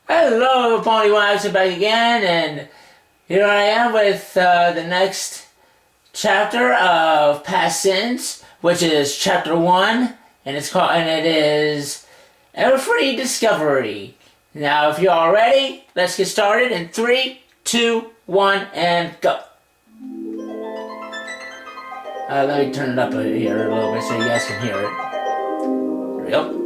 Hello, Pony Wives, I'm back again, and here I am with the next chapter of Past Sins, which is chapter 1, and it is Everfree Discovery. Now, if you're all ready, let's get started in 3, 2, 1, and go. Let me turn it up here a little bit so you guys can hear it. There we go.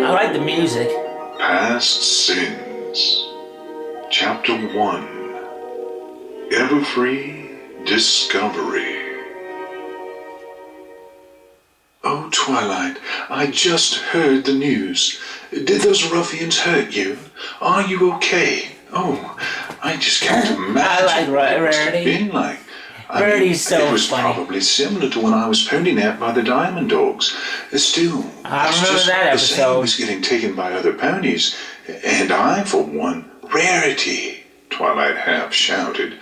I like the music. Past Sins, Chapter 1, Everfree Discovery. Oh, Twilight, I just heard the news. Did those ruffians hurt you? Are you okay? Oh, I just can't imagine what it must have been like. Rarity's so it was funny. probably similar to when I was pony napped by the Diamond Dogs. Still, I it's remember just that the episode. same as getting taken by other ponies. And I, for one, Rarity, Twilight half shouted.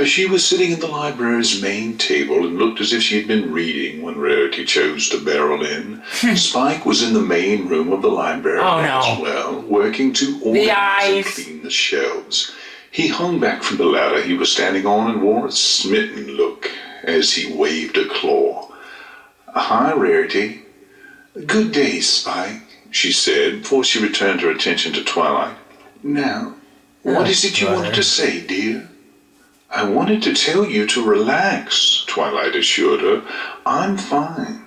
She was sitting at the library's main table and looked as if she had been reading when Rarity chose to barrel in. Spike was in the main room of the library as well, working to organize and clean the shelves. He hung back from the ladder he was standing on and wore a smitten look as he waved a claw. Hi, Rarity. Good day, Spike, she said, before she returned her attention to Twilight. Now, what is it you wanted to say, dear? I wanted to tell you to relax, Twilight assured her. I'm fine.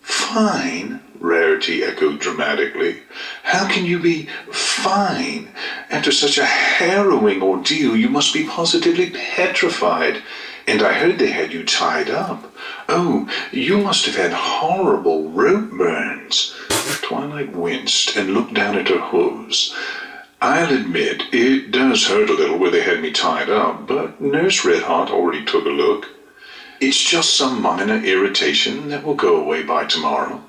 Fine? Rarity echoed dramatically. How can you be fine? After such a harrowing ordeal, you must be positively petrified. And I heard they had you tied up. Oh, you must have had horrible rope burns. Twilight winced and looked down at her hooves. I'll admit, it does hurt a little where they had me tied up, but Nurse Redheart already took a look. It's just some minor irritation that will go away by tomorrow.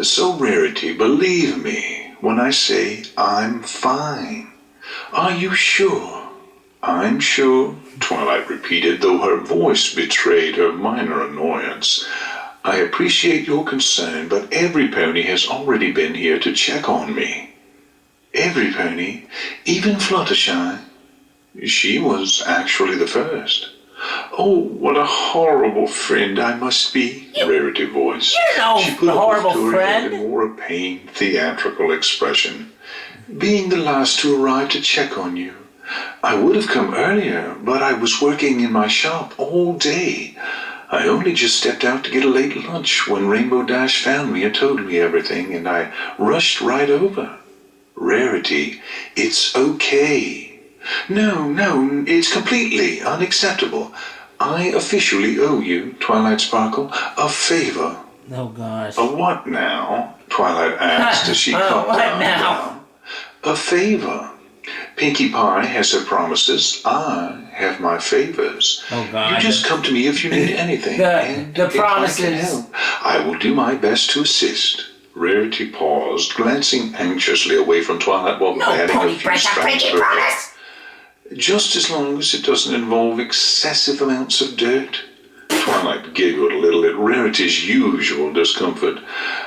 So, Rarity, believe me when I say I'm fine. Are you sure? I'm sure, Twilight repeated, though her voice betrayed her minor annoyance. I appreciate your concern, but every pony has already been here to check on me. Every pony, even Fluttershy. She was actually the first. Oh, what a horrible friend I must be, Rarity voiced. She put a horrible friend and wore a pained, theatrical expression. Being the last to arrive to check on you. I would have come earlier, but I was working in my shop all day. I only just stepped out to get a late lunch when Rainbow Dash found me and told me everything, and I rushed right over. Rarity, it's okay. No, it's completely unacceptable. I officially owe you, Twilight Sparkle, a favor. Oh, gosh. A what now? Twilight asked as she calmed down. A favor. Pinkie Pie has her promises. I have my favors. Oh, God. You just come to me if you need anything. The promises. If I can help, I will do my best to assist. Rarity paused, glancing anxiously away from Twilight while adding a few strands to her. Just as long as it doesn't involve excessive amounts of dirt. Twilight giggled a little at Rarity's usual discomfort.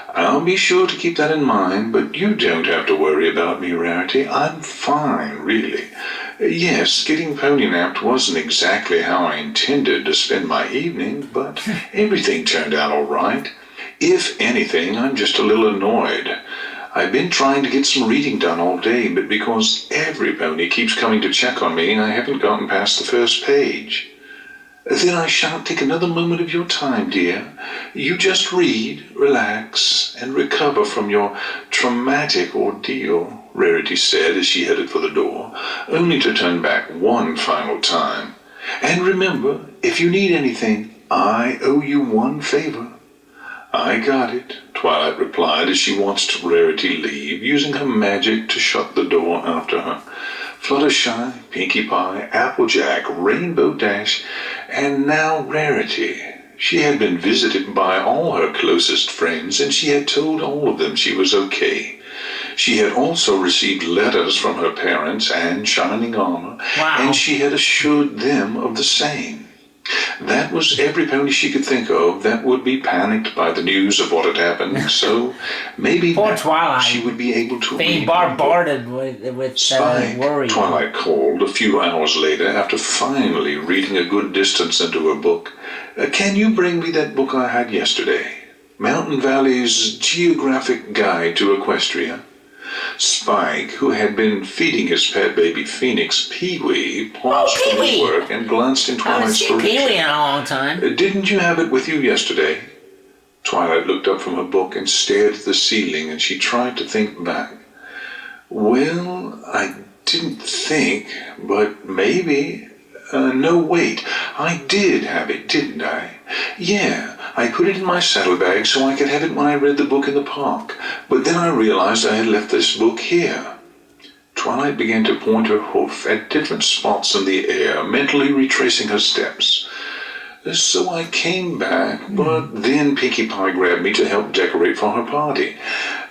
I'll be sure to keep that in mind, but you don't have to worry about me, Rarity. I'm fine, really. Yes, getting pony napped wasn't exactly how I intended to spend my evening, but everything turned out all right. If anything, I'm just a little annoyed. I've been trying to get some reading done all day, but because every pony keeps coming to check on me, I haven't gotten past the first page. Then I shan't take another moment of your time, dear. You just read, relax, and recover from your traumatic ordeal, Rarity said as she headed for the door, only to turn back one final time. And remember, if you need anything, I owe you one favor. I got it, Twilight replied as she watched Rarity leave, using her magic to shut the door after her. Fluttershy, Pinkie Pie, Applejack, Rainbow Dash, and now Rarity. She had been visited by all her closest friends, and she had told all of them she was okay. She had also received letters from her parents and shining armor, Wow. and she had assured them of the same. That was every pony she could think of that would be panicked by the news of what had happened, so maybe Poor now Twilight. she would be able to Being read her book. bombarded with Spike, worry. Twilight called a few hours later after finally reading a good distance into her book. Can you bring me that book I had yesterday? Mountain Valley's Geographic Guide to Equestria. Spike, who had been feeding his pet baby Phoenix, Pee-wee, paused from his work and glanced in I haven't Twilight's seen direction. Pee-wee in a long time. Didn't you have it with you yesterday? Twilight looked up from her book and stared at the ceiling, and she tried to think back. Well, I didn't think, but maybe... no, wait. I did have it, didn't I? Yeah, I put it in my saddlebag so I could have it when I read the book in the park. But then I realized I had left this book here. Twilight began to point her hoof at different spots in the air, mentally retracing her steps. So I came back, but then Pinkie Pie grabbed me to help decorate for her party.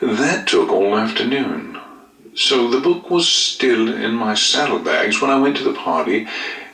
That took all afternoon. So the book was still in my saddlebags when I went to the party,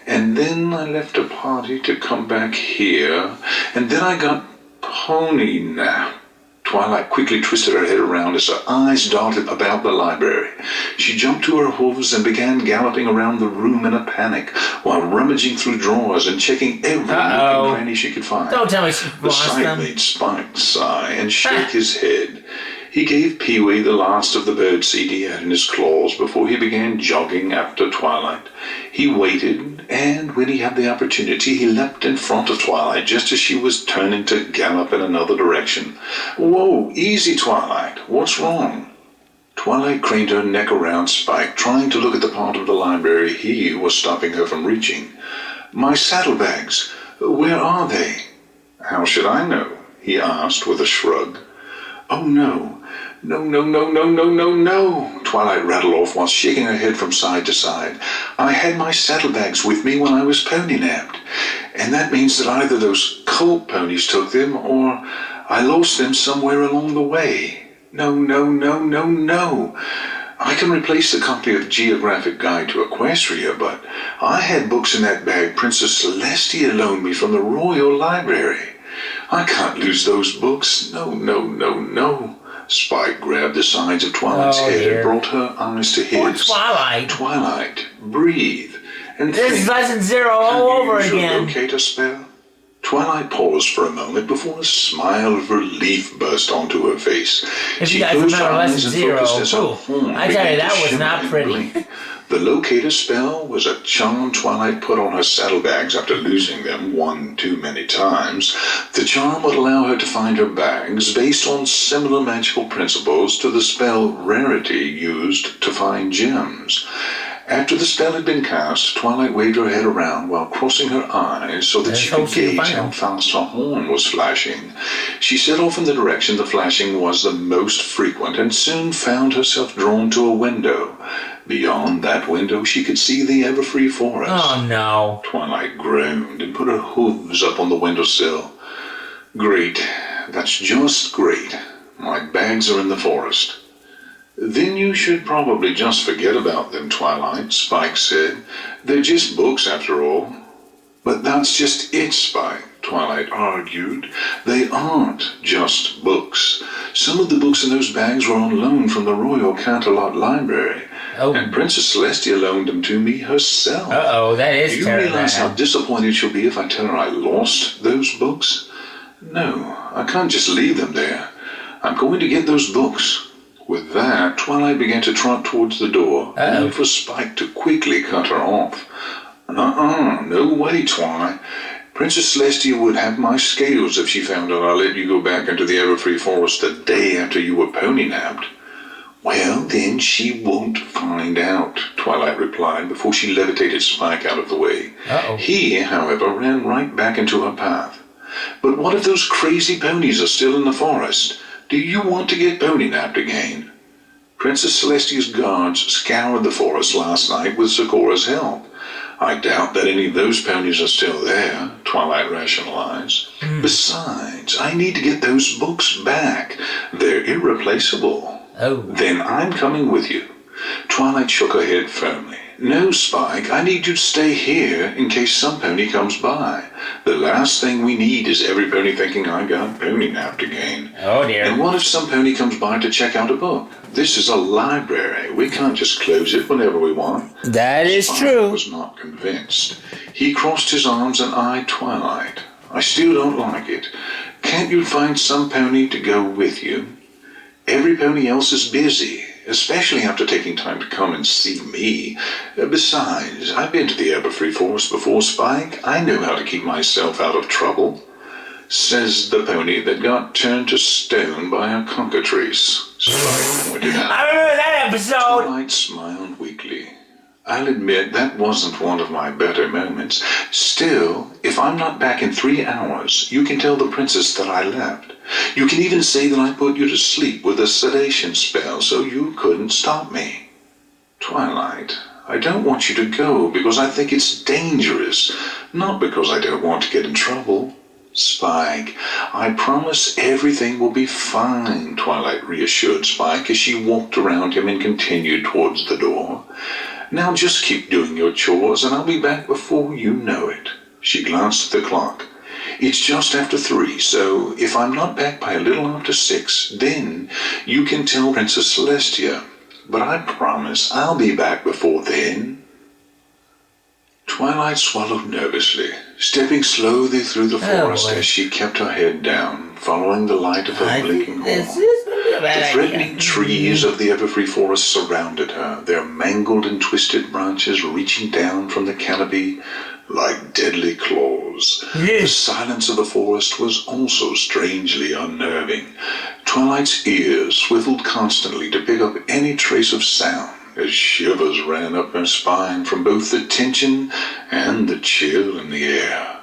and then I left a party to come back here, and then I got pony nap. Twilight quickly twisted her head around as her eyes darted about the library. She jumped to her hooves and began galloping around the room in a panic, while rummaging through drawers and checking every nook and cranny she could find. Don't tell me she The lost sight them. made Spike sigh and shake his head. He gave Pee-wee the last of the birdseed he had in his claws before he began jogging after Twilight. He waited, and when he had the opportunity, he leapt in front of Twilight just as she was turning to gallop in another direction. Whoa, easy, Twilight. What's wrong? Twilight craned her neck around Spike, trying to look at the part of the library he was stopping her from reaching. My saddlebags, where are they? How should I know? He asked with a shrug. Oh, no. No, Twilight rattled off while shaking her head from side to side. I had my saddlebags with me when I was pony napped, and that means that either those colt ponies took them or I lost them somewhere along the way. No. I can replace the copy of Geographic Guide to Equestria, but I had books in that bag Princess Celestia loaned me from the Royal Library. I can't lose those books. No. Spike grabbed the sides of Twilight's head and brought her eyes to his. Poor Twilight. Twilight, breathe and This think. is lesson 0 all over Can you use your again. locator spell? Twilight paused for a moment before a smile of relief burst onto her face. If you She guys closed her remember eyes lesson and 0, focused as her ooh, horn I tell you, began to that was shimmer not and pretty. blink. The locator spell was a charm Twilight put on her saddlebags after losing them one too many times. The charm would allow her to find her bags based on similar magical principles to the spell Rarity used to find gems. After the spell had been cast, Twilight waved her head around while crossing her eyes so that she could gauge how fast her horn was flashing. She set off in the direction the flashing was the most frequent and soon found herself drawn to a window. Beyond that window, she could see the Everfree forest. Oh, no. Twilight groaned and put her hooves up on the windowsill. Great. That's just great. My bags are in the forest. Then you should probably just forget about them, Twilight, Spike said. They're just books, after all. But that's just it, Spike, Twilight argued. They aren't just books. Some of the books in those bags were on loan from the Royal Canterlot Library. Oh. And Princess Celestia loaned them to me herself. Uh-oh, that is terrible. Do you realize how disappointed she'll be if I tell her I lost those books? No, I can't just leave them there. I'm going to get those books. With that, Twilight began to trot towards the door, only for Spike to quickly cut her off. No way, Twilight. Princess Celestia would have my scales if she found out I let you go back into the Everfree forest the day after you were pony napped. Well, then she won't find out, Twilight replied before she levitated Spike out of the way. He, however, ran right back into her path. But what if those crazy ponies are still in the forest? Do you want to get pony napped again? Princess Celestia's guards scoured the forest last night with Socora's help. I doubt that any of those ponies are still there, Twilight rationalized. Besides, I need to get those books back. They're irreplaceable. Oh. Then I'm coming with you. Twilight shook her head firmly. No, Spike, I need you to stay here in case some pony comes by. The last thing we need is every pony thinking I got pony napped again. Oh dear. And what if some pony comes by to check out a book? This is a library. We can't just close it whenever we want. That is Spike true. was not convinced. He crossed his arms and eyed Twilight. I still don't like it. Can't you find some pony to go with you? Every pony else is busy, especially after taking time to come and see me. Besides, I've been to the Everfree forest before, Spike. I know how to keep myself out of trouble. Says the pony that got turned to stone by a cockatrice, Spike pointed out. I remember that episode. Twilight smiled weakly. I'll admit that wasn't one of my better moments. Still, if I'm not back in 3 hours, you can tell the princess that I left. You can even say that I put you to sleep with a sedation spell so you couldn't stop me. Twilight, I don't want you to go because I think it's dangerous, not because I don't want to get in trouble. Spike, I promise everything will be fine, Twilight reassured Spike as she walked around him and continued towards the door. Now just keep doing your chores and I'll be back before you know it. She glanced at the clock. It's just after 3, so if I'm not back by a little after 6, then you can tell Princess Celestia. But I promise I'll be back before then. Twilight swallowed nervously, stepping slowly through the forest as she kept her head down, following the light of her blinking horn. The threatening trees of the Everfree forest surrounded her, their mangled and twisted branches reaching down from the canopy like deadly claws. The silence of the forest was also strangely unnerving. Twilight's ears swiveled constantly to pick up any trace of sound as shivers ran up her spine from both the tension and the chill in the air.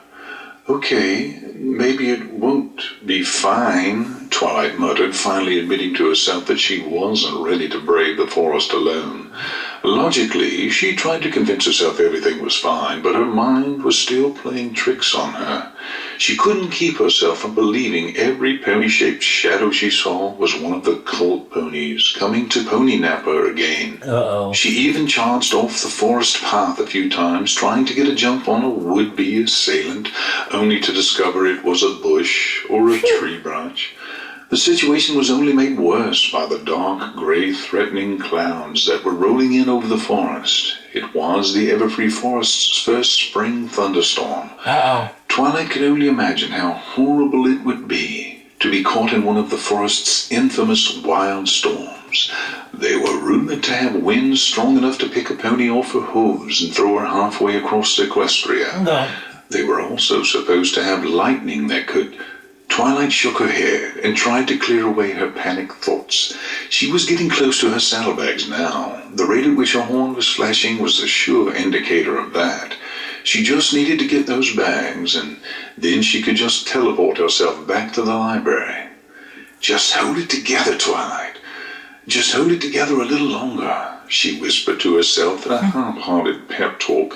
Okay, maybe it won't be fine, Twilight muttered, finally admitting to herself that she wasn't ready to brave the forest alone. Logically, she tried to convince herself everything was fine, but her mind was still playing tricks on her. She couldn't keep herself from believing every pony-shaped shadow she saw was one of the cult ponies coming to pony nap her again. Uh-oh. She even charged off the forest path a few times, trying to get a jump on a would-be assailant, only to discover it was a bush or a tree branch. The situation was only made worse by the dark, gray, threatening clouds that were rolling in over the forest. It was the Everfree forest's first spring thunderstorm. Uh-oh. Twilight could only imagine how horrible it would be to be caught in one of the forest's infamous wild storms. They were rumored to have winds strong enough to pick a pony off her hooves and throw her halfway across Equestria. No. They were also supposed to have lightning that could... Twilight shook her head and tried to clear away her panicked thoughts. She was getting close to her saddlebags now. The rate at which her horn was flashing was a sure indicator of that. She just needed to get those bags, and then she could just teleport herself back to the library. Just hold it together, Twilight. Just hold it together a little longer, she whispered to herself in a half-hearted pep talk.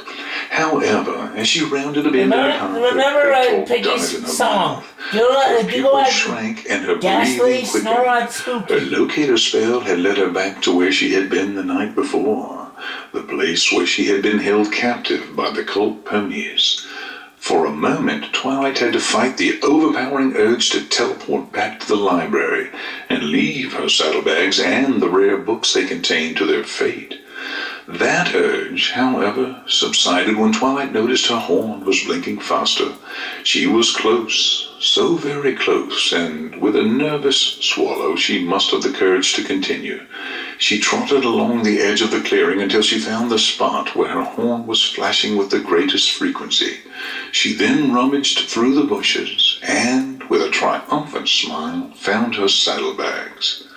However, as she rounded a bend in her path, remember Piggy's song. Her pupils shrank and her breathing quickened. Her locator spell had led her back to where she had been the night before, the place where she had been held captive by the cult ponies. For a moment, Twilight had to fight the overpowering urge to teleport back to the library and leave her saddlebags and the rare books they contained to their fate. That urge, however, subsided when Twilight noticed her horn was blinking faster. She was close, so very close, and with a nervous swallow she mustered the courage to continue. She trotted along the edge of the clearing until she found the spot where her horn was flashing with the greatest frequency. She then rummaged through the bushes and, with a triumphant smile, found her saddlebags.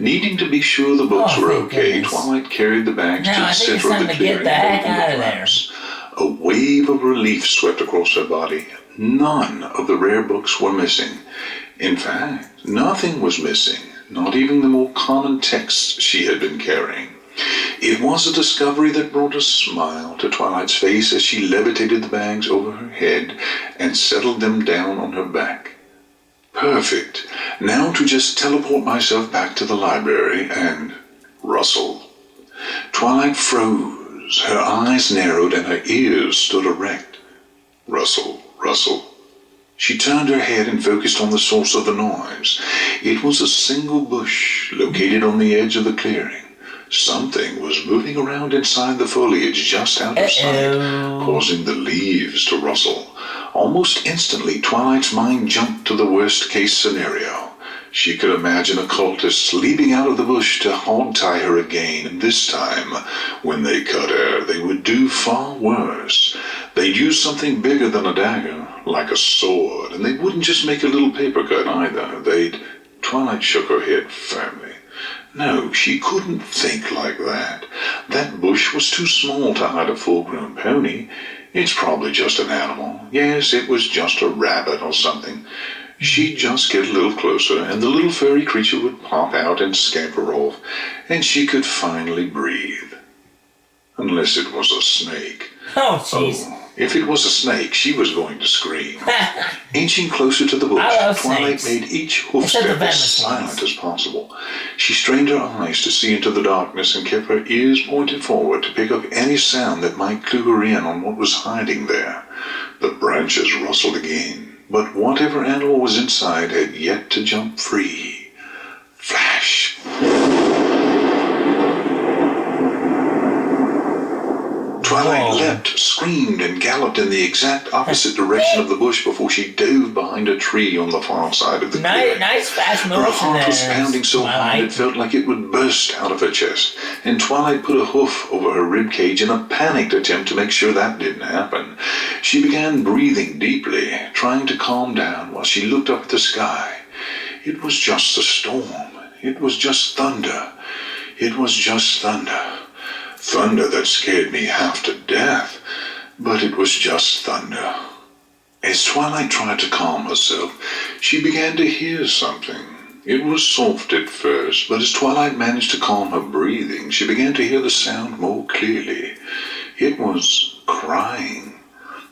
Needing to be sure the books were okay, goodness. Twilight carried the bags to the center of the to clearing. get the heck and out of opened the there. flaps. A wave of relief swept across her body. None of the rare books were missing. In fact, nothing was missing, not even the more common texts she had been carrying. It was a discovery that brought a smile to Twilight's face as she levitated the bags over her head and settled them down on her back. Perfect. Now to just teleport myself back to the library and rustle. Twilight froze. Her eyes narrowed and her ears stood erect. Rustle, rustle. She turned her head and focused on the source of the noise. It was a single bush located on the edge of the clearing. Something was moving around inside the foliage just out of sight, causing the leaves to rustle. Almost instantly, Twilight's mind jumped to the worst-case scenario. She could imagine a cultist leaping out of the bush to hog-tie her again, and this time, when they cut her, they would do far worse. They'd use something bigger than a dagger, like a sword, and they wouldn't just make a little paper cut either. Twilight shook her head firmly. No, she couldn't think like that. That bush was too small to hide a full-grown pony. It's probably just an animal. Yes, it was just a rabbit or something. She'd just get a little closer, and the little furry creature would pop out and scamper off, and she could finally breathe. Unless it was a snake. Oh, jeez. Oh, if it was a snake, she was going to scream. Inching closer to the bush, Twilight made each hoof step as silent as possible. She strained her eyes to see into the darkness and kept her ears pointed forward to pick up any sound that might clue her in on what was hiding there. The branches rustled again, but whatever animal was inside had yet to jump free. Flash! Twilight leapt, screamed, and galloped in the exact opposite direction of the bush before she dove behind a tree on the far side of the clearing. Nice fast motion. Her heart was pounding so hard it felt like it would burst out of her chest, and Twilight put a hoof over her ribcage in a panicked attempt to make sure that didn't happen. She began breathing deeply, trying to calm down while she looked up at the sky. It was just a storm. It was just thunder. It was just thunder. Thunder that scared me half to death, but it was just thunder. As Twilight tried to calm herself, she began to hear something. It was soft at first, but as Twilight managed to calm her breathing, she began to hear the sound more clearly. It was crying.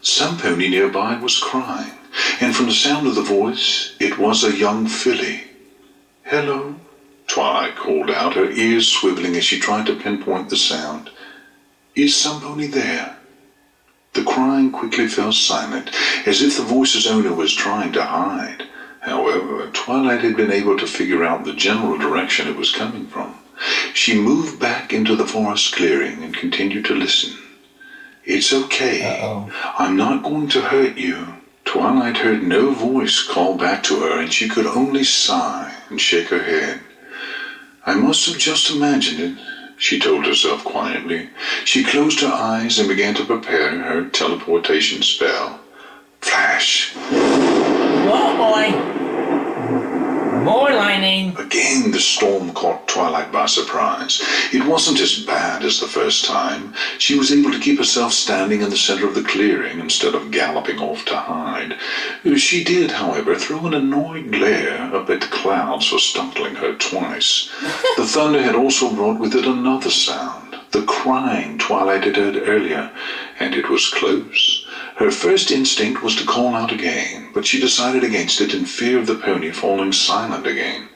Some pony nearby was crying, and from the sound of the voice, it was a young filly. "Hello," Twilight called out, her ears swiveling as she tried to pinpoint the sound. "Is somebody there?" The crying quickly fell silent, as if the voice's owner was trying to hide. However, Twilight had been able to figure out the general direction it was coming from. She moved back into the forest clearing and continued to listen. "It's okay. I'm not going to hurt you." Twilight heard no voice call back to her, and she could only sigh and shake her head. "I must have just imagined it," she told herself quietly. She closed her eyes and began to prepare her teleportation spell. Flash! Whoa, boy! More lightning! Again, the storm caught Twilight by surprise. It wasn't as bad as the first time. She was able to keep herself standing in the center of the clearing instead of galloping off to hide. She did, however, throw an annoyed glare up at the clouds for startling her twice. The thunder had also brought with it another sound, the crying Twilight had heard earlier, and it was close. Her first instinct was to call out again, but she decided against it in fear of the pony falling silent again.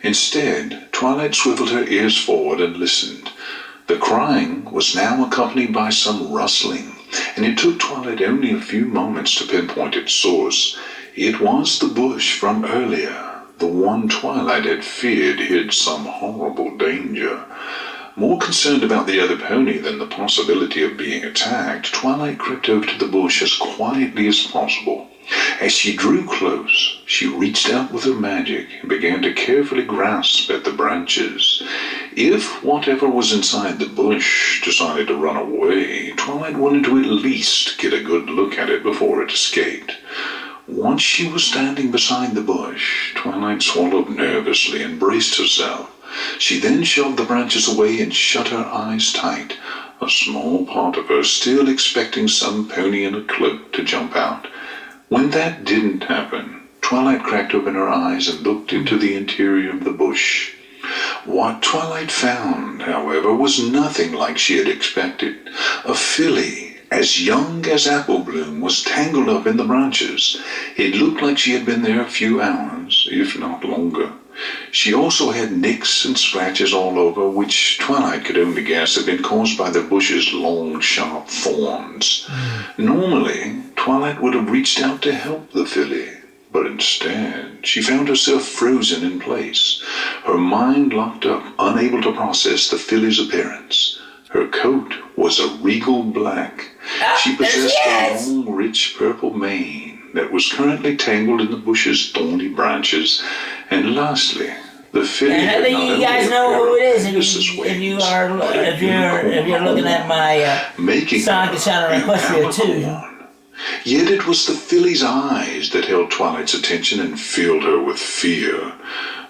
Instead, Twilight swiveled her ears forward and listened. The crying was now accompanied by some rustling, and it took Twilight only a few moments to pinpoint its source. It was the bush from earlier, the one Twilight had feared hid some horrible danger. More concerned about the other pony than the possibility of being attacked, Twilight crept over to the bush as quietly as possible. As she drew close, she reached out with her magic and began to carefully grasp at the branches. If whatever was inside the bush decided to run away, Twilight wanted to at least get a good look at it before it escaped. Once she was standing beside the bush, Twilight swallowed nervously and braced herself. She then shoved the branches away and shut her eyes tight, a small part of her still expecting some pony in a cloak to jump out. When that didn't happen, Twilight cracked open her eyes and looked into the interior of the bush. What Twilight found, however, was nothing like she had expected. A filly, as young as Apple Bloom, was tangled up in the branches. It looked like she had been there a few hours, if not longer. She also had nicks and scratches all over, which Twilight could only guess had been caused by the bush's long, sharp thorns. Normally, Twilight would have reached out to help the filly, but instead, she found herself frozen in place, her mind locked up, unable to process the filly's appearance. Her coat was a regal black. She possessed a long, rich purple mane that was currently tangled in the bush's thorny branches. And lastly, the filly had not only you guys know who it is if you're looking at my Sonic the Shadow Equestria 2. Yet it was the filly's eyes that held Twilight's attention and filled her with fear.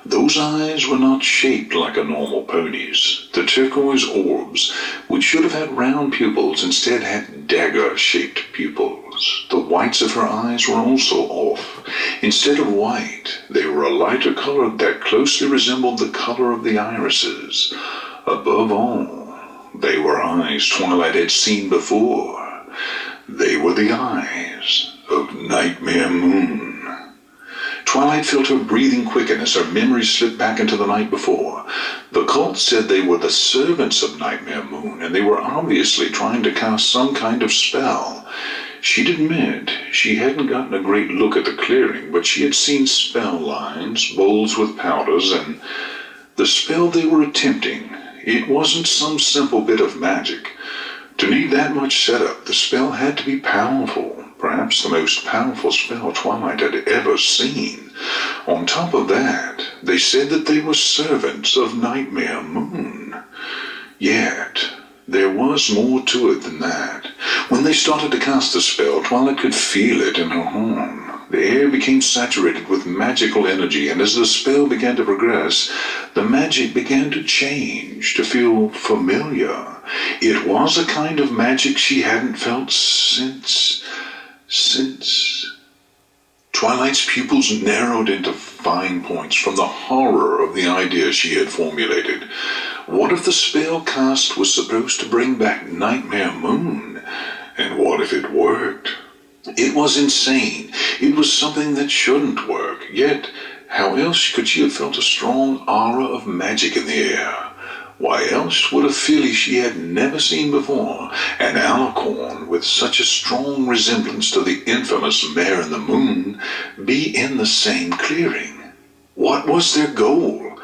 Those eyes were not shaped like a normal pony's. The turquoise orbs, which should have had round pupils, instead had dagger-shaped pupils. The whites of her eyes were also off. Instead of white, they were a lighter color that closely resembled the color of the irises. Above all, they were eyes Twilight had seen before. They were the eyes of Nightmare Moon. Twilight felt her breathing quicken as her memory slipped back into the night before. The cult said they were the servants of Nightmare Moon, and they were obviously trying to cast some kind of spell. She'd admit she hadn't gotten a great look at the clearing, but she had seen spell lines, bowls with powders, and the spell they were attempting, it wasn't some simple bit of magic. To need that much setup, the spell had to be powerful, perhaps the most powerful spell Twilight had ever seen. On top of that, they said that they were servants of Nightmare Moon. Yet, there was more to it than that. When they started to cast the spell, Twilight could feel it in her horn. The air became saturated with magical energy, and as the spell began to progress, the magic began to change, to feel familiar. It was a kind of magic she hadn't felt since... Twilight's pupils narrowed into fine points from the horror of the idea she had formulated. What if the spell cast was supposed to bring back Nightmare Moon? And what if it worked? It was insane. It was something that shouldn't work. Yet, how else could she have felt a strong aura of magic in the air? Why else would a filly she had never seen before, an alicorn with such a strong resemblance to the infamous Mare in the Moon, be in the same clearing? What was their goal?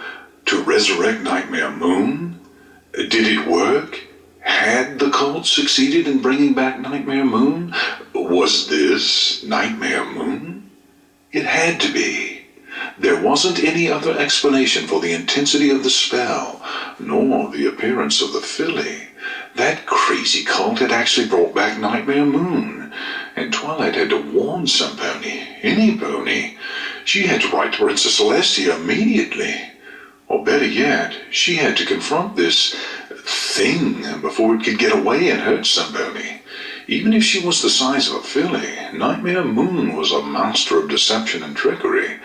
To resurrect Nightmare Moon? Did it work? Had the cult succeeded in bringing back Nightmare Moon? Was this Nightmare Moon? It had to be. There wasn't any other explanation for the intensity of the spell, nor the appearance of the filly. That crazy cult had actually brought back Nightmare Moon, and Twilight had to warn some pony, any pony. She had to write to Princess Celestia immediately. Or better yet, she had to confront this thing before it could get away and hurt somebody. Even if she was the size of a filly, Nightmare Moon was a master of deception and trickery.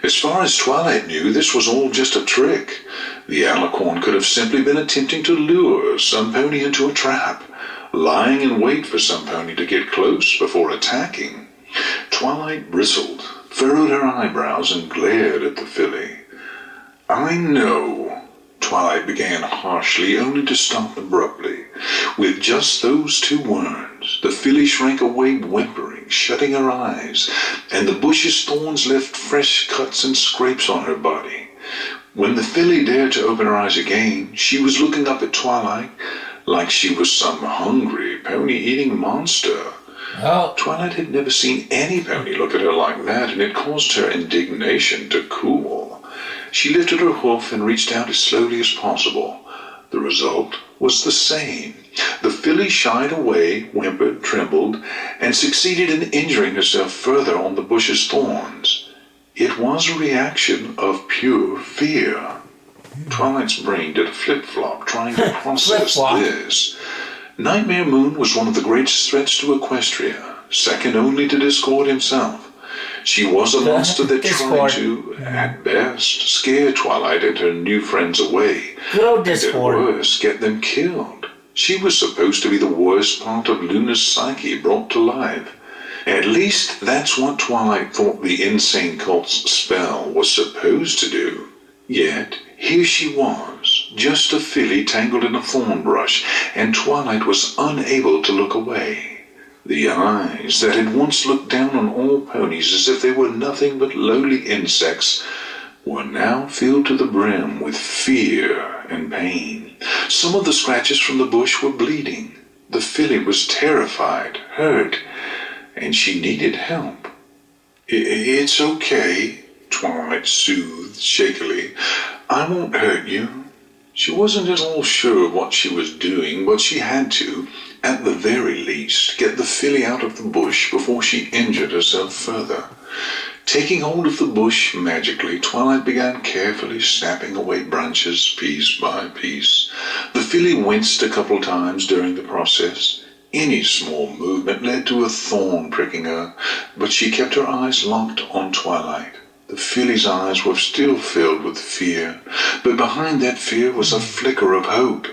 As far as Twilight knew, this was all just a trick. The alicorn could have simply been attempting to lure some pony into a trap, lying in wait for some pony to get close before attacking. Twilight bristled, furrowed her eyebrows, and glared at the filly. "I know," Twilight began harshly, only to stop abruptly. With just those two words, the filly shrank away whimpering, shutting her eyes, and the bush's thorns left fresh cuts and scrapes on her body. When the filly dared to open her eyes again, she was looking up at Twilight like she was some hungry, pony-eating monster. Oh. Twilight had never seen any pony look at her like that, and it caused her indignation to cool. She lifted her hoof and reached out as slowly as possible. The result was the same. The filly shied away, whimpered, trembled, and succeeded in injuring herself further on the bush's thorns. It was a reaction of pure fear. Twilight's brain did a flip-flop trying to process this. Nightmare Moon was one of the greatest threats to Equestria, second only to Discord himself. She was a monster that tried to, at best, scare Twilight and her new friends away. Good old Discord. And at worst, get them killed. She was supposed to be the worst part of Luna's psyche brought to life. At least that's what Twilight thought the insane cult's spell was supposed to do. Yet, here she was, just a filly tangled in a thorn brush, and Twilight was unable to look away. The eyes that had once looked down on all ponies as if they were nothing but lowly insects were now filled to the brim with fear and pain. Some of the scratches from the bush were bleeding. The filly was terrified, hurt, and she needed help. It's okay, Twilight soothed shakily. I won't hurt you. She wasn't at all sure of what she was doing, but she had to, at the very least, get the filly out of the bush before she injured herself further. Taking hold of the bush magically, Twilight began carefully snapping away branches piece by piece. The filly winced a couple times during the process. Any small movement led to a thorn pricking her, but she kept her eyes locked on Twilight. The filly's eyes were still filled with fear, but behind that fear was a flicker of hope.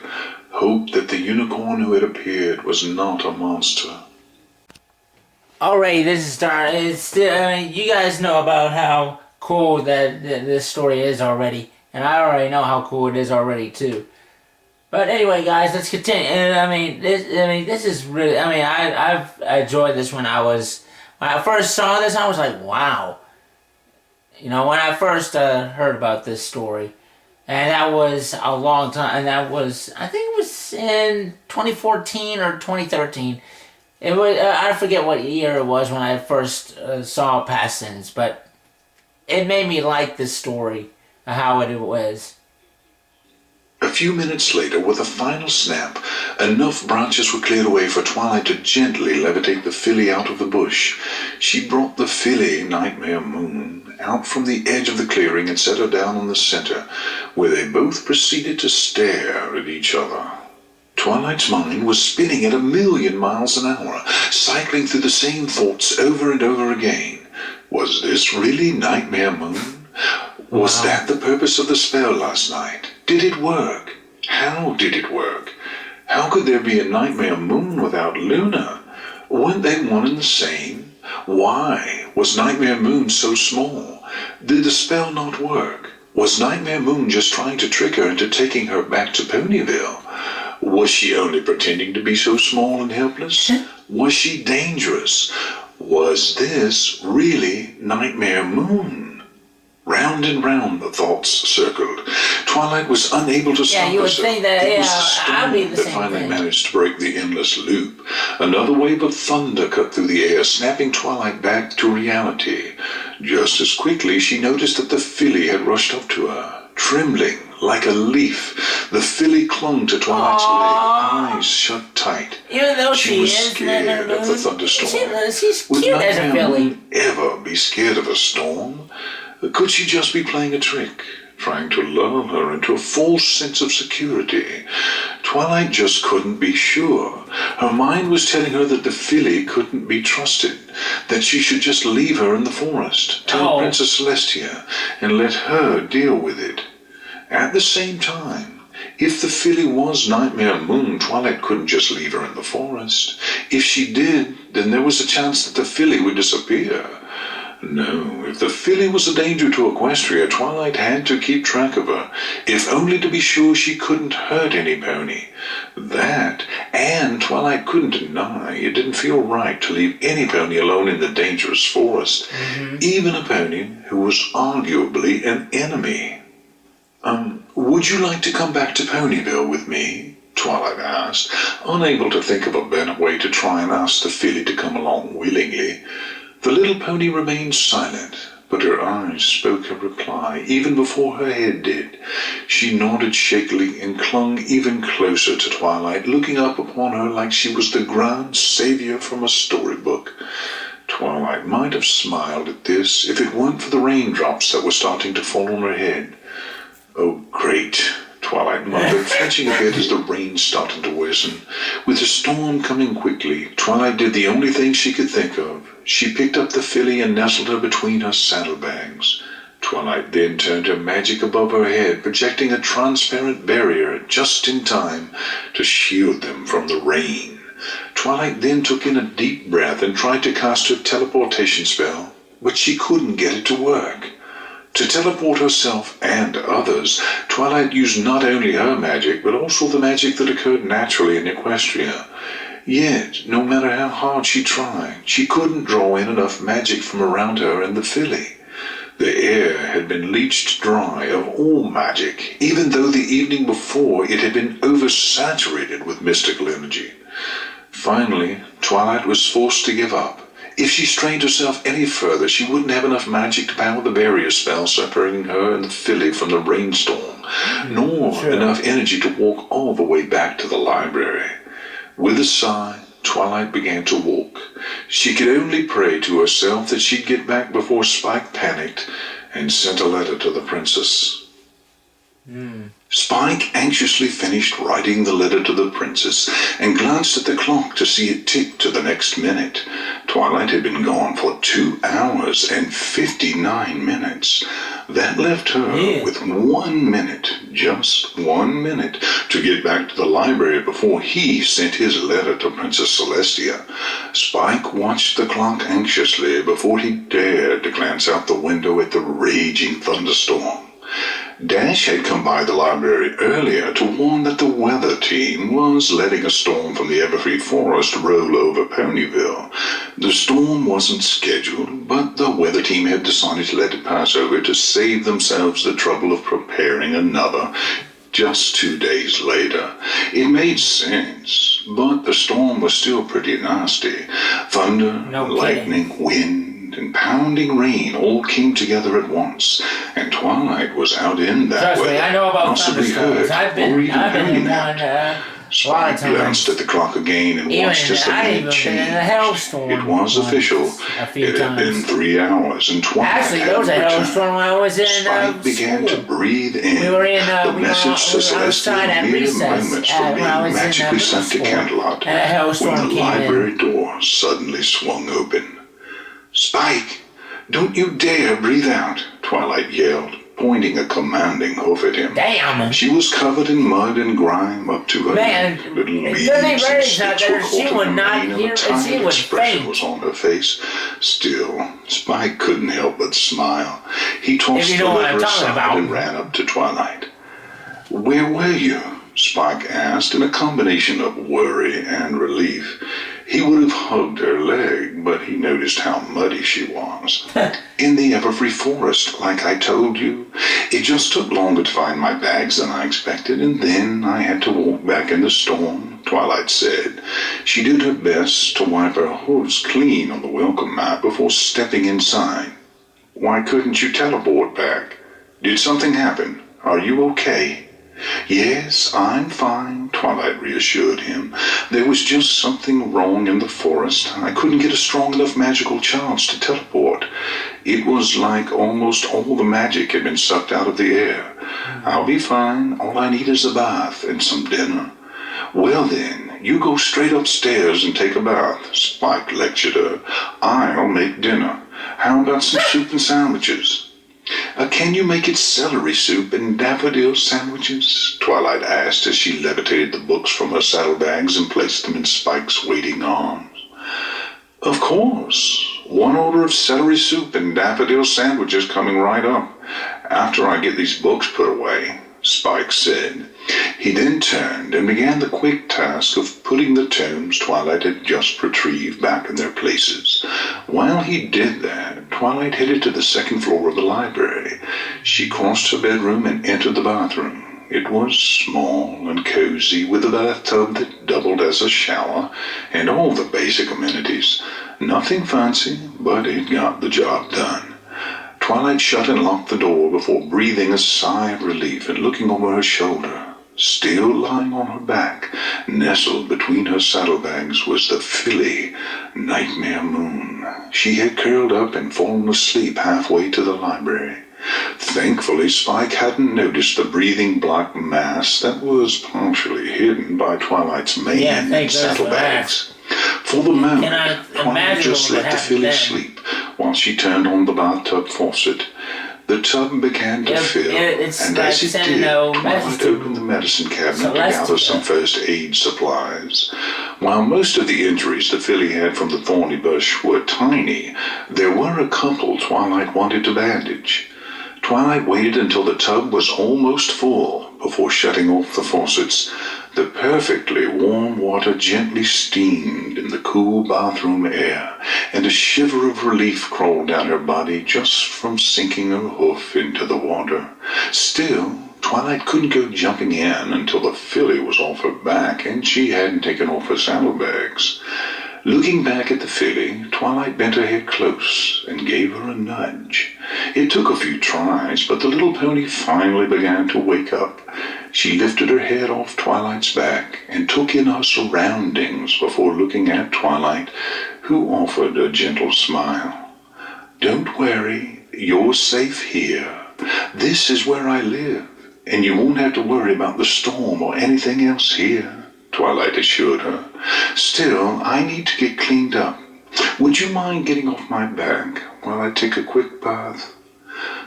Hope that the unicorn who had appeared was not a monster. Alright, this is starting. You guys know about how cool that this story is already, and I already know how cool it is already too. But anyway, guys, let's continue. And this is really. I've enjoyed this when I first saw this. I was like, wow. When I first heard about this story, and that was a long time. And that was, I think it was in 2014 or 2013. It was I forget what year it was when I first saw Past Sins, but it made me like this story, how it was. A few minutes later, with a final snap, enough branches were cleared away for Twilight to gently levitate the filly out of the bush. She brought the filly, Nightmare Moon, out from the edge of the clearing and set her down in the center, where they both proceeded to stare at each other. Twilight's mind was spinning at 1,000,000 miles an hour, cycling through the same thoughts over and over again. Was this really Nightmare Moon? Was that the purpose of the spell last night? Did it work? How did it work? How could there be a Nightmare Moon without Luna? Weren't they one and the same? Why was Nightmare Moon so small? Did the spell not work? Was Nightmare Moon just trying to trick her into taking her back to Ponyville? Was she only pretending to be so small and helpless? Was she dangerous? Was this really Nightmare Moon? Round and round the thoughts circled. Twilight was unable to stop herself. You would think that, it was the storm I'd be the that same finally thing. managed to break the endless loop. Another wave of thunder cut through the air, snapping Twilight back to reality. Just as quickly, she noticed that the filly had rushed up to her, trembling like a leaf. The filly clung to Twilight's leg, eyes shut tight. Even though She was scared of the thunderstorm. She's Would cute as a Nightmare filly. Moon ever be scared of a storm? Could she just be playing a trick, trying to lull her into a false sense of security? Twilight just couldn't be sure. Her mind was telling her that the filly couldn't be trusted, that she should just leave her in the forest, tell Princess Celestia, and let her deal with it. At the same time, if the filly was Nightmare Moon, Twilight couldn't just leave her in the forest. If she did, then there was a chance that the filly would disappear. No, if the filly was a danger to Equestria, Twilight had to keep track of her, if only to be sure she couldn't hurt any pony. That, and Twilight couldn't deny it didn't feel right to leave any pony alone in the dangerous forest, even a pony who was arguably an enemy. Would you like to come back to Ponyville with me? Twilight asked, unable to think of a better way to try and ask the filly to come along willingly. The little pony remained silent, but her eyes spoke a reply, even before her head did. She nodded shakily and clung even closer to Twilight, looking up upon her like she was the grand savior from a storybook. Twilight might have smiled at this if it weren't for the raindrops that were starting to fall on her head. Oh, great, Twilight muttered, flinching a bit as the rain started to worsen. With the storm coming quickly, Twilight did the only thing she could think of. She picked up the filly and nestled her between her saddlebags. Twilight then turned her magic above her head, projecting a transparent barrier just in time to shield them from the rain. Twilight then took in a deep breath and tried to cast her teleportation spell, but she couldn't get it to work. To teleport herself and others, Twilight used not only her magic, but also the magic that occurred naturally in Equestria. Yet, no matter how hard she tried, she couldn't draw in enough magic from around her and the filly. The air had been leached dry of all magic, even though the evening before it had been oversaturated with mystical energy. Finally, Twilight was forced to give up. If she strained herself any further, she wouldn't have enough magic to power the barrier spell separating her and the filly from the rainstorm, nor enough energy to walk all the way back to the library. With a sigh, Twilight began to walk. She could only pray to herself that she'd get back before Spike panicked and sent a letter to the princess. Spike anxiously finished writing the letter to the princess and glanced at the clock to see it tick to the next minute. Twilight had been gone for 2 hours and 59 minutes. That left her with 1 minute, just 1 minute, to get back to the library before he sent his letter to Princess Celestia. Spike watched the clock anxiously before he dared to glance out the window at the raging thunderstorm. Dash had come by the library earlier to warn that the weather team was letting a storm from the Everfree forest roll over Ponyville. The storm wasn't scheduled, but the weather team had decided to let it pass over to save themselves the trouble of preparing another just 2 days later. It made sense, but the storm was still pretty nasty. Thunder, lightning, wind, and pounding rain all came together at once, and Twilight was out in that Trust weather, me, I know about possibly thunderstorms. heard I've been or even in one that. a lot of Spike glanced times. at the clock again and watched as the I minute even been in a changed. hailstorm It was once, official. a few It had been times. 3 hours, and Twilight Actually, there was a hadn't hailstorm when I was in Spike began school. to breathe in We were in, the we message to were outside Celestia at mere recess moments from when I being was in magically middle sent to school. Canterlot And a hailstorm when the came in. library door suddenly swung open. "Spike, don't you dare breathe out," Twilight yelled, pointing a commanding hoof at him. Damn! She was covered in mud and grime up to her Man, neck. Little if leaves Billy and Ray's not sticks there, were she caught in would her not mane, and hear a it, tired she would expression faint. was on her face. Still, Spike couldn't help but smile. He tossed If you the know what I'm letter talking aside about. and ran up to Twilight. "Where were you?" Spike asked in a combination of worry and relief. He would have hugged her leg, but he noticed how muddy she was. "In the Everfree forest, like I told you. It just took longer to find my bags than I expected, and then I had to walk back in the storm," Twilight said. She did her best to wipe her hooves clean on the welcome mat before stepping inside. "Why couldn't you teleport back? Did something happen? Are you okay?" "Yes, I'm fine," Twilight reassured him. "There was just something wrong in the forest. I couldn't get a strong enough magical charge to teleport. It was like almost all the magic had been sucked out of the air. I'll be fine. All I need is a bath and some dinner." "Well then, you go straight upstairs and take a bath," Spike lectured her. "I'll make dinner. How about some soup and sandwiches?" "Can you make it celery soup and daffodil sandwiches?" Twilight asked as she levitated the books from her saddlebags and placed them in Spike's waiting arms. "Of course. 1 order of celery soup and daffodil sandwiches coming right up, after I get these books put away," Spike said. He then turned and began the quick task of putting the tomes Twilight had just retrieved back in their places. While he did that, Twilight headed to the second floor of the library. She crossed her bedroom and entered the bathroom. It was small and cozy, with a bathtub that doubled as a shower, and all the basic amenities. Nothing fancy, but it got the job done. Twilight shut and locked the door before breathing a sigh of relief and looking over her shoulder. Still lying on her back, nestled between her saddlebags, was the filly, Nightmare Moon. She had curled up and fallen asleep halfway to the library. Thankfully, Spike hadn't noticed the breathing black mass that was partially hidden by Twilight's mane and saddlebags. For the moment, Twilight just let the filly sleep while she turned on the bathtub faucet. The tub began to fill, it's and like as it sending did, a message Twilight to opened the medicine cabinet to Celestia. gather some first aid supplies. While most of the injuries the filly had from the thorny bush were tiny, there were a couple Twilight wanted to bandage. Twilight waited until the tub was almost full before shutting off the faucets. The perfectly warm water gently steamed in the cool bathroom air, and a shiver of relief crawled down her body just from sinking her hoof into the water. Still, Twilight couldn't go jumping in until the filly was off her back and she hadn't taken off her saddlebags. Looking back at the filly, Twilight bent her head close and gave her a nudge. It took a few tries, but the little pony finally began to wake up. She lifted her head off Twilight's back and took in her surroundings before looking at Twilight, who offered a gentle smile. "Don't worry, you're safe here. This is where I live, and you won't have to worry about the storm or anything else here," Twilight assured her. "Still, I need to get cleaned up. Would you mind getting off my back while I take a quick bath?"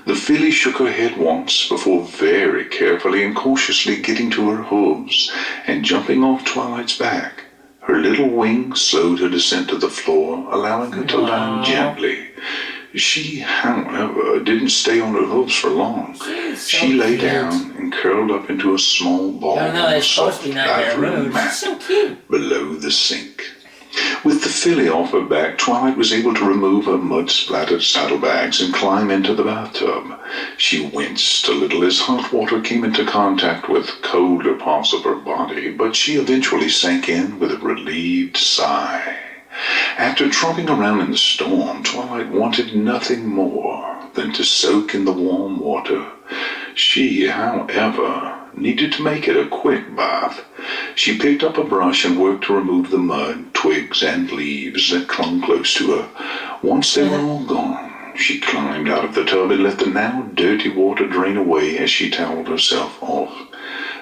The filly shook her head once before very carefully and cautiously getting to her hooves and jumping off Twilight's back. Her little wings slowed her descent to the floor, allowing her to land gently. She, however, didn't stay on her hooves for long. She lay down and curled up into a small ball of soft bathroom mat below the sink. With the filly off her back, Twilight was able to remove her mud-splattered saddlebags and climb into the bathtub. She winced a little as hot water came into contact with colder parts of her body, but she eventually sank in with a relieved sigh. After tromping around in the storm, Twilight wanted nothing more than to soak in the warm water. She, however, needed to make it a quick bath. She picked up a brush and worked to remove the mud, twigs, and leaves that clung close to her. Once they were all gone, she climbed out of the tub and let the now dirty water drain away as she toweled herself off.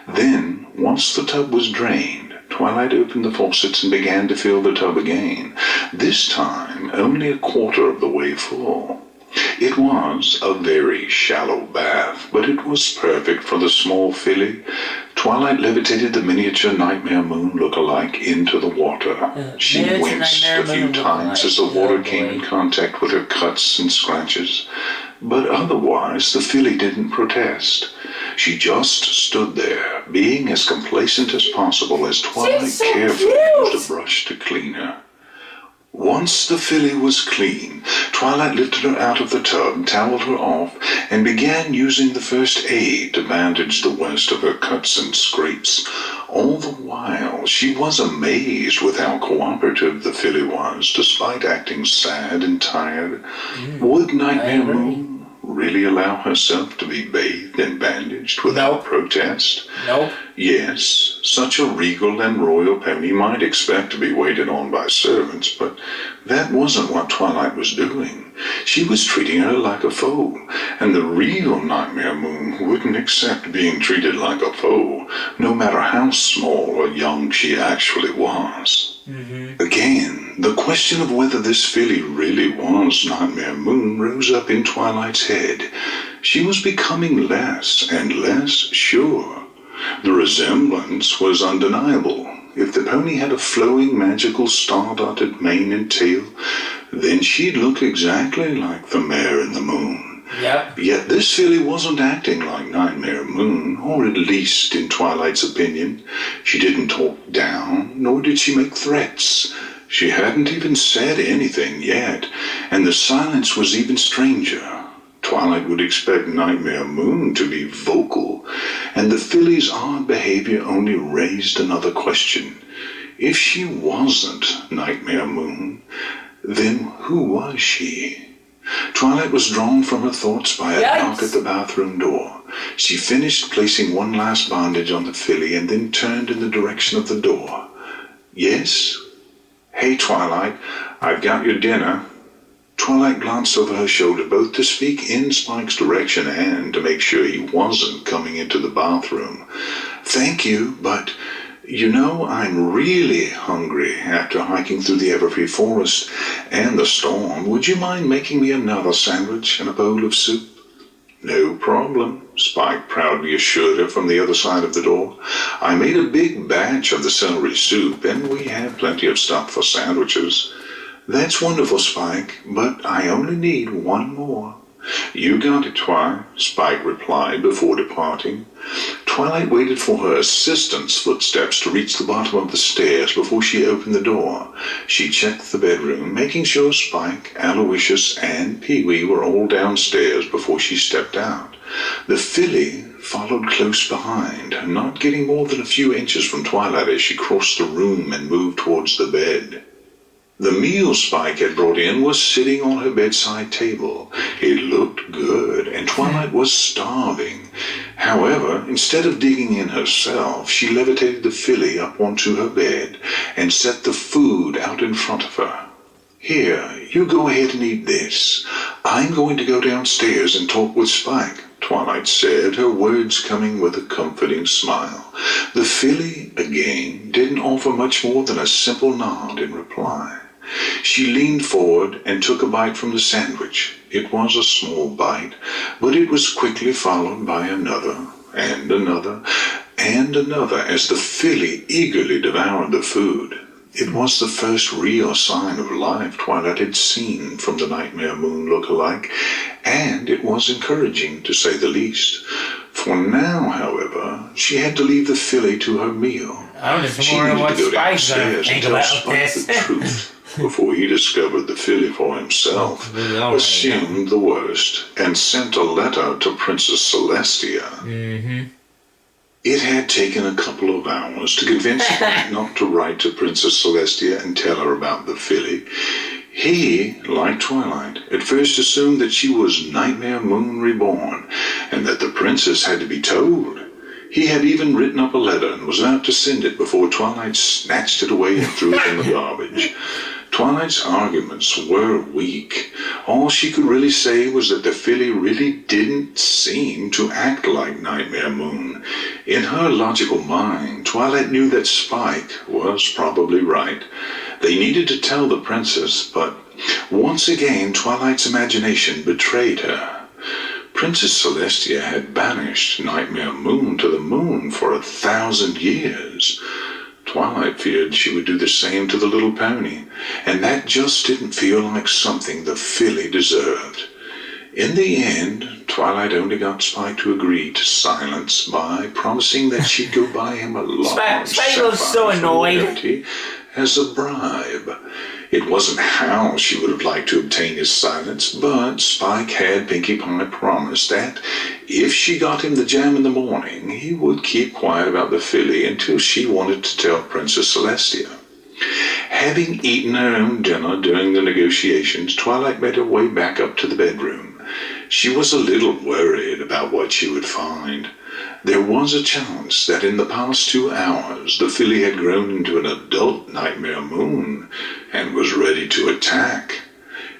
Then, once the tub was drained, Twilight opened the faucets and began to fill the tub again, this time only a quarter of the way full. It was a very shallow bath, but it was perfect for the small filly. Twilight levitated the miniature Nightmare Moon look-alike into the water. She winced a few times as the water came in contact with her cuts and scratches, but otherwise the filly didn't protest. She just stood there, being as complacent as possible as Twilight carefully used a brush to clean her. Once the filly was clean, Twilight lifted her out of the tub, toweled her off, and began using the first aid to bandage the worst of her cuts and scrapes. All the while, she was amazed with how cooperative the filly was, despite acting sad and tired. Would Nightmare Moon really allow herself to be bathed and bandaged without protest? Nope. Yes, such a regal and royal pony might expect to be waited on by servants, but that wasn't what Twilight was doing. She was treating her like a foe, and the real Nightmare Moon wouldn't accept being treated like a foe, no matter how small or young she actually was. Again, the question of whether this filly really was Nightmare Moon rose up in Twilight's head. She was becoming less and less sure. The resemblance was undeniable. If the pony had a flowing, magical, star-dotted mane and tail, then she'd look exactly like the mare in the moon. Yep. Yet this filly wasn't acting like Nightmare Moon, or at least in Twilight's opinion. She didn't talk down, nor did she make threats. She hadn't even said anything yet, and the silence was even stranger. Twilight would expect Nightmare Moon to be vocal, and the filly's odd behavior only raised another question. If she wasn't Nightmare Moon, then who was she? Twilight was drawn from her thoughts by a knock at the bathroom door. She finished placing one last bandage on the filly and then turned in the direction of the door. "Yes?" "Hey, Twilight, I've got your dinner." Twilight glanced over her shoulder, both to speak in Spike's direction and to make sure he wasn't coming into the bathroom. "Thank you, but you know I'm really hungry after hiking through the Everfree forest and the storm. Would you mind making me another sandwich and a bowl of soup?" No problem, Spike proudly assured her from the other side of the door. I made a big batch of the celery soup, and we have plenty of stuff for sandwiches. That's wonderful, Spike, but I only need one more. You got it, Twi, Spike replied before departing. Twilight waited for her assistant's footsteps to reach the bottom of the stairs before she opened the door. She checked the bedroom, making sure Spike, Aloysius, and Pee-wee were all downstairs before she stepped out. The filly followed close behind, not getting more than a few inches from Twilight as she crossed the room and moved towards the bed. The meal Spike had brought in was sitting on her bedside table. It looked good, and Twilight was starving. However, instead of digging in herself, she levitated the filly up onto her bed and set the food out in front of her. Here, you go ahead and eat this. I'm going to go downstairs and talk with Spike, Twilight said, her words coming with a comforting smile. The filly, again, didn't offer much more than a simple nod in reply. She leaned forward and took a bite from the sandwich. It was a small bite, but it was quickly followed by another, and another, and another as the filly eagerly devoured the food. It was the first real sign of life Twilight had seen from the Nightmare Moon look-alike, and it was encouraging, to say the least. For now, however, she had to leave the filly to her meal. She needed to go downstairs and tell Spike the truth before he discovered the filly for himself, assumed the worst, and sent a letter to Princess Celestia. It had taken a couple of hours to convince Spike not to write to Princess Celestia and tell her about the filly. He, like Twilight, at first assumed that she was Nightmare Moon reborn, and that the princess had to be told. He had even written up a letter and was about to send it before Twilight snatched it away and threw it in the garbage. Twilight's arguments were weak. All she could really say was that the filly really didn't seem to act like Nightmare Moon. In her logical mind, Twilight knew that Spike was probably right. They needed to tell the princess, but once again Twilight's imagination betrayed her. Princess Celestia had banished Nightmare Moon to the moon for 1,000 years. Twilight feared she would do the same to the little pony, and that just didn't feel like something the filly deserved. In the end, Twilight only got Spike to agree to silence by promising that she'd go buy him a large Spike was so annoyed as a bribe. It wasn't how she would have liked to obtain his silence, but Spike had Pinkie Pie promised that if she got him the jam in the morning, he would keep quiet about the filly until she wanted to tell Princess Celestia. Having eaten her own dinner during the negotiations, Twilight made her way back up to the bedroom. She was a little worried about what she would find. There was a chance that in the past 2 hours the filly had grown into an adult Nightmare Moon and was ready to attack.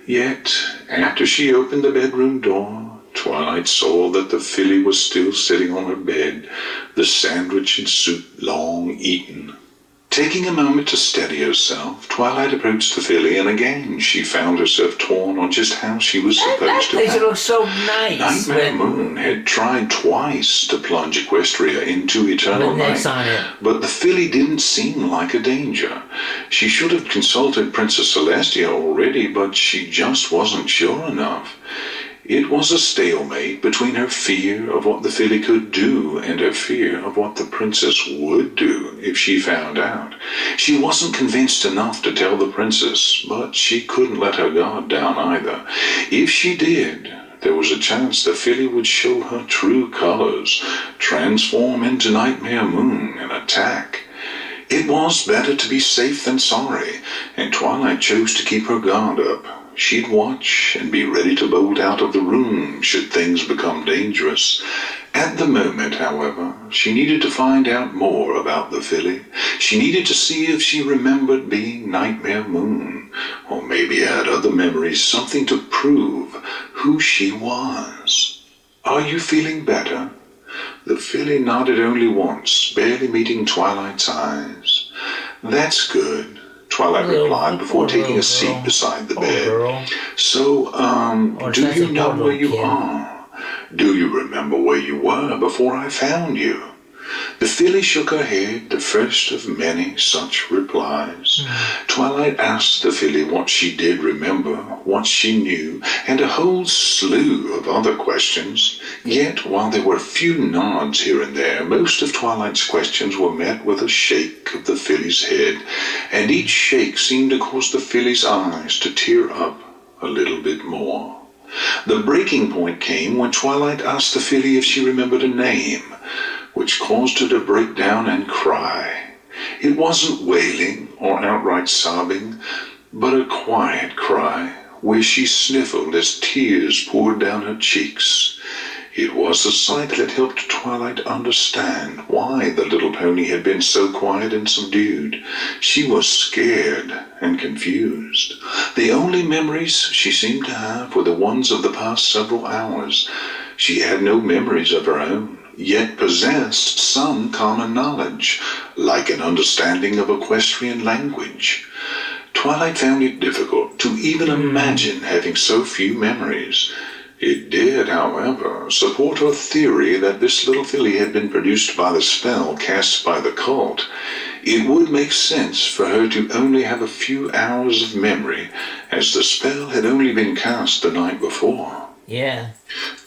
Yet, after she opened the bedroom door, Twilight saw that the filly was still sitting on her bed, the sandwich and soup long eaten. Taking a moment to steady herself, Twilight approached the filly, and again she found herself torn on just how she was supposed to act. It looks so nice. Nightmare Moon had tried twice to plunge Equestria into eternal night, but the filly didn't seem like a danger. She should have consulted Princess Celestia already, but she just wasn't sure enough. It was a stalemate between her fear of what the filly could do and her fear of what the princess would do if she found out. She wasn't convinced enough to tell the princess, but she couldn't let her guard down either. If she did, there was a chance the filly would show her true colors, transform into Nightmare Moon, and attack. It was better to be safe than sorry, and Twilight chose to keep her guard up. She'd watch and be ready to bolt out of the room should things become dangerous. At the moment, however, she needed to find out more about the filly. She needed to see if she remembered being Nightmare Moon, or maybe had other memories, something to prove who she was. "Are you feeling better?" The filly nodded only once, barely meeting Twilight's eyes. "That's good," Twilight replied before taking a seat beside the bed. "So, do you know where you are? Do you remember where you were before I found you?" The filly shook her head, the first of many such replies. Twilight asked the filly what she did remember, what she knew, and a whole slew of other questions. Yet, while there were few nods here and there, most of Twilight's questions were met with a shake of the filly's head, and each shake seemed to cause the filly's eyes to tear up a little bit more. The breaking point came when Twilight asked the filly if she remembered a name, which caused her to break down and cry. It wasn't wailing or outright sobbing, but a quiet cry, where she sniffled as tears poured down her cheeks. It was a sight that helped Twilight understand why the little pony had been so quiet and subdued. She was scared and confused. The only memories she seemed to have were the ones of the past several hours. She had no memories of her own, yet possessed some common knowledge, like an understanding of equestrian language. Twilight found it difficult to even imagine having so few memories. It did, however, support her theory that this little filly had been produced by the spell cast by the cult. It would make sense for her to only have a few hours of memory, as the spell had only been cast the night before. Yeah.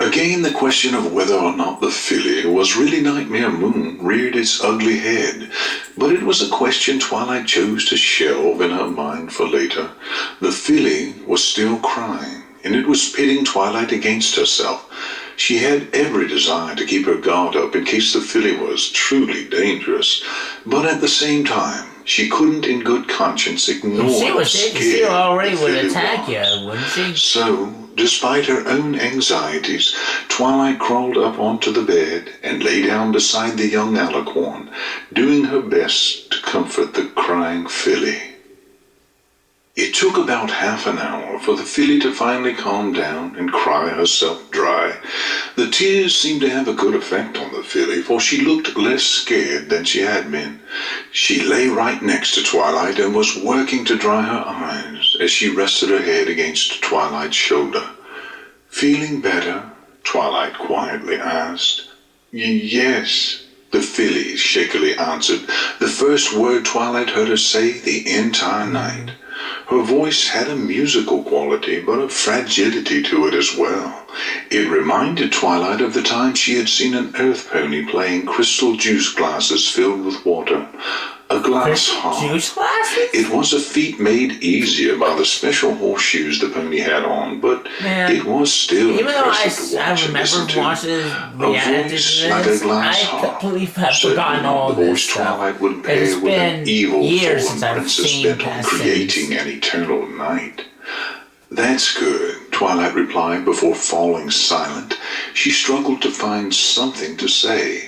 Again, the question of whether or not the filly was really Nightmare Moon reared its ugly head, but it was a question Twilight chose to shelve in her mind for later. The filly was still crying, and it was pitting Twilight against herself. She had every desire to keep her guard up in case the filly was truly dangerous, but at the same time, she couldn't in good conscience ignore how scared she already the would filly attack was. you, wouldn't she? So, despite her own anxieties, Twilight crawled up onto the bed and lay down beside the young alicorn, doing her best to comfort the crying filly. It took about half an hour for the filly to finally calm down and cry herself dry. The tears seemed to have a good effect on the filly, for she looked less scared than she had been. She lay right next to Twilight and was working to dry her eyes as she rested her head against Twilight's shoulder. "Feeling better?" Twilight quietly asked. "Yes," the filly shakily answered, the first word Twilight heard her say the entire night. Her voice had a musical quality, but a fragility to it as well. It reminded Twilight of the time she had seen an earth pony playing crystal juice glasses filled with water. A glass harp. Juice glasses? It was a feat made easier by the special horseshoes the pony had on, but it was still even though impressive to watch and listen to. watching A voice like a glass harp. I believe I've forgotten all the this voice Twilight would pair with an evil fallen princess bent on creating an eternal night. "That's good," Twilight replied before falling silent. She struggled to find something to say.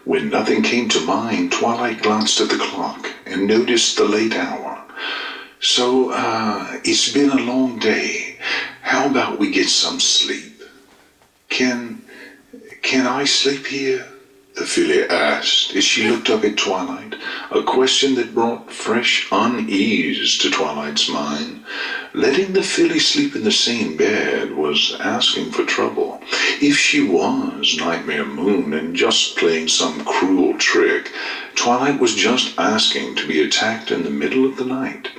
When nothing came to mind, Twilight glanced at the clock and noticed the late hour. "So, it's been a long day. How about we get some sleep?" Can I sleep here?" the filly asked as she looked up at Twilight, a question that brought fresh unease to Twilight's mind. Letting the filly sleep in the same bed was asking for trouble. If she was Nightmare Moon and just playing some cruel trick, Twilight was just asking to be attacked in the middle of the night.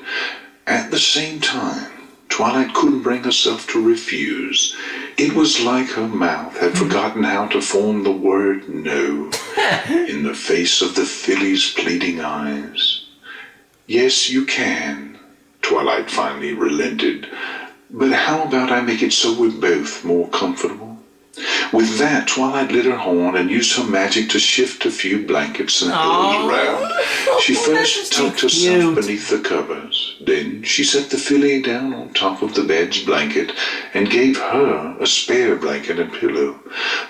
At the same time, Twilight couldn't bring herself to refuse. It was like her mouth had forgotten how to form the word no in the face of the filly's pleading eyes. "Yes, you can," Twilight finally relented. "But how about I make it so we're both more comfortable?" With that, Twilight lit her horn and used her magic to shift a few blankets and pillows around. She first tucked herself beneath the covers. Then she set the filly down on top of the bed's blanket and gave her a spare blanket and pillow.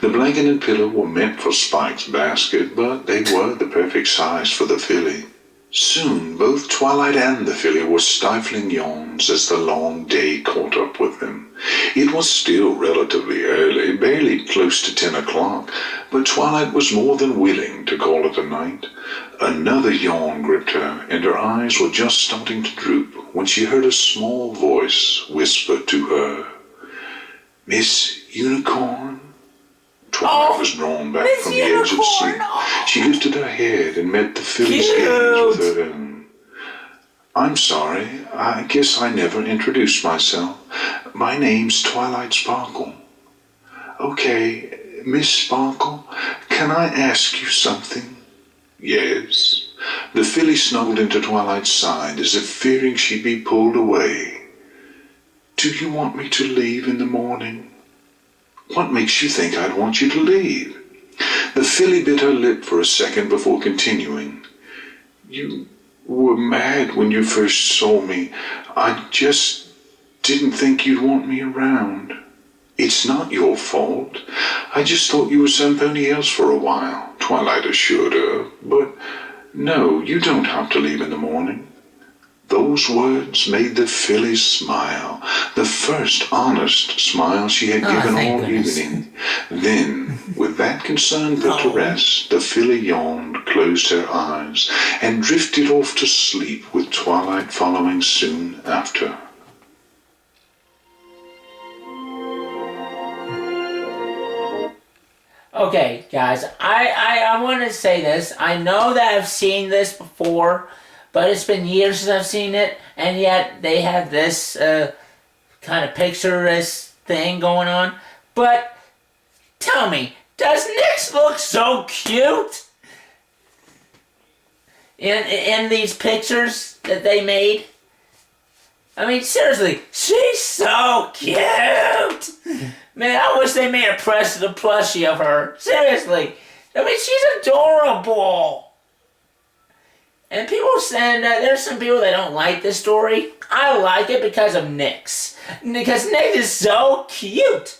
The blanket and pillow were meant for Spike's basket, but they were the perfect size for the filly. Soon, both Twilight and the filly were stifling yawns as the long day caught up with them. It was still relatively early, barely close to 10 o'clock, but Twilight was more than willing to call it a night. Another yawn gripped her, and her eyes were just starting to droop when she heard a small voice whisper to her, "Miss Unicorn?" Twilight was drawn back Miss from the edge of Unicorn, sleep. oh. She lifted her head and met the filly's gaze with her own. I'm sorry, I guess I never introduced myself. My name's Twilight Sparkle. Okay, Miss Sparkle, can I ask you something? Yes. The filly snuggled into Twilight's side as if fearing she'd be pulled away. Do you want me to leave in the morning? What makes you think I'd want you to leave? The filly bit her lip for a second before continuing. You were mad when you first saw me. I just didn't think you'd want me around. It's not your fault. I just thought you were somebody else for a while, Twilight assured her. But no, you don't have to leave in the morning. Those words made the filly smile, the first honest smile she had given all evening. Then, with that concern put to rest, the filly yawned, closed her eyes, and drifted off to sleep with Twilight following soon after. Okay, guys, I want to say this. I know that I've seen this before, but it's been years since I've seen it, and yet they have this kind of picturesque thing going on. But tell me, does Nyx look so cute in these pictures that they made? I mean, seriously, she's so cute! Man, I wish they made a plushie of her. Seriously. I mean, she's adorable. And people saying that there's some people that don't like this story. I like it because of Nyx. Because Nyx is so cute.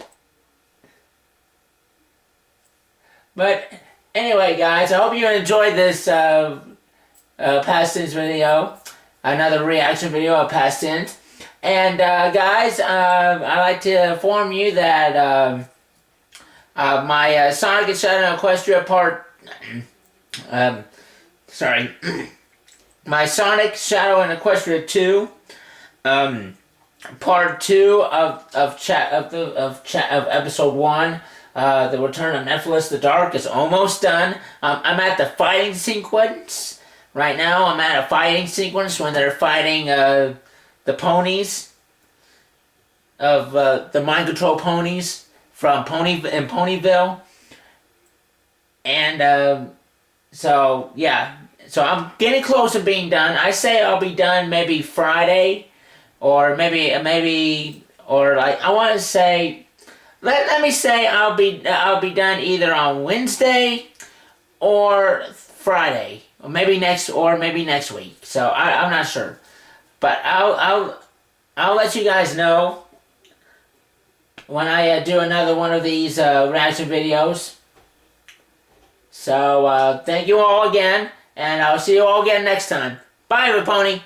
But anyway, guys, I hope you enjoyed this past tense video. Another reaction video of past tense. And guys, I'd like to inform you that my Sonic and Shadow Equestria part, my Sonic Shadow and Equestria 2, part 2 of episode 1, the Return of Nephilus the Dark is almost done. I'm at the fighting sequence right now. I'm at a fighting sequence when they're fighting the ponies of the mind control ponies from Ponyville, and so yeah, so I'm getting close to being done. I say I'll be done maybe Friday, or maybe or like I want to say, let me say I'll be done either on Wednesday or Friday, or maybe next week. So I'm not sure. But I'll let you guys know when I do another one of these reaction videos. So thank you all again, and I'll see you all again next time. Bye, Pony.